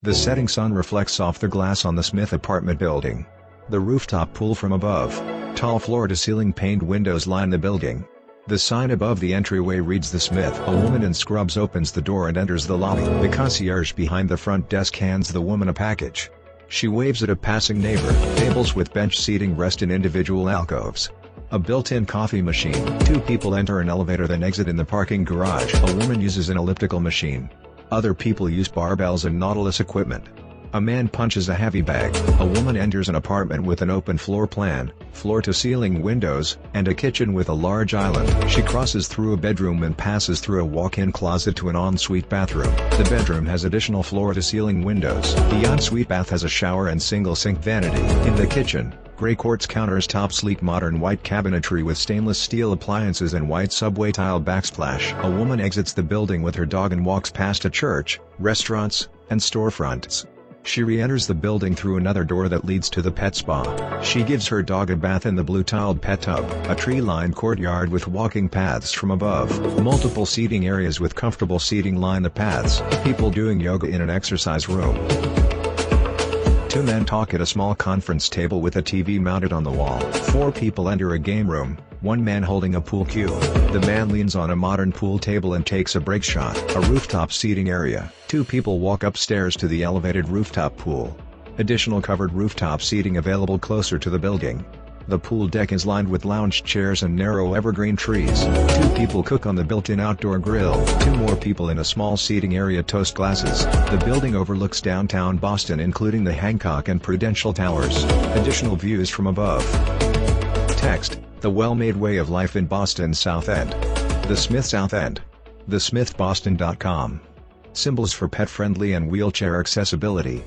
The setting sun reflects off the glass on the Smith apartment building. The rooftop pool from above. Tall floor-to-ceiling paned windows line the building. The sign above the entryway reads The Smith. A woman in scrubs opens the door and enters the lobby. The concierge behind the front desk hands the woman a package. She waves at a passing neighbor. Tables with bench seating rest in individual alcoves. A built-in coffee machine. Two people enter an elevator then exit in the parking garage. A woman uses an elliptical machine. Other people use barbells and Nautilus equipment. A man punches a heavy bag. A woman enters an apartment with an open floor plan, floor-to-ceiling windows, and a kitchen with a large island. She crosses through a bedroom and passes through a walk-in closet to an ensuite bathroom. The bedroom has additional floor-to-ceiling windows. The ensuite bath has a shower and single sink vanity. In the kitchen, gray quartz counters top sleek modern white cabinetry with stainless steel appliances and white subway tile backsplash. A woman exits the building with her dog and walks past a church, restaurants, and storefronts. She re-enters the building through another door that leads to the pet spa. She gives her dog a bath in the blue-tiled pet tub. A tree-lined courtyard with walking paths from above. Multiple seating areas with comfortable seating line the paths. People doing yoga in an exercise room. Two men talk at a small conference table with a TV mounted on the wall. Four people enter a game room, one man holding a pool cue. The man leans on a modern pool table and takes a break shot. A rooftop seating area. Two people walk upstairs to the elevated rooftop pool. Additional covered rooftop seating available closer to the building. The pool deck is lined with lounge chairs and narrow evergreen trees. Two people cook on the built-in outdoor grill. Two more people in a small seating area toast glasses. The building overlooks downtown Boston including the Hancock and Prudential Towers. Additional views from above. Text: The well-made way of life in Boston's South End. The Smith South End. TheSmithBoston.com. Symbols for pet-friendly and wheelchair accessibility.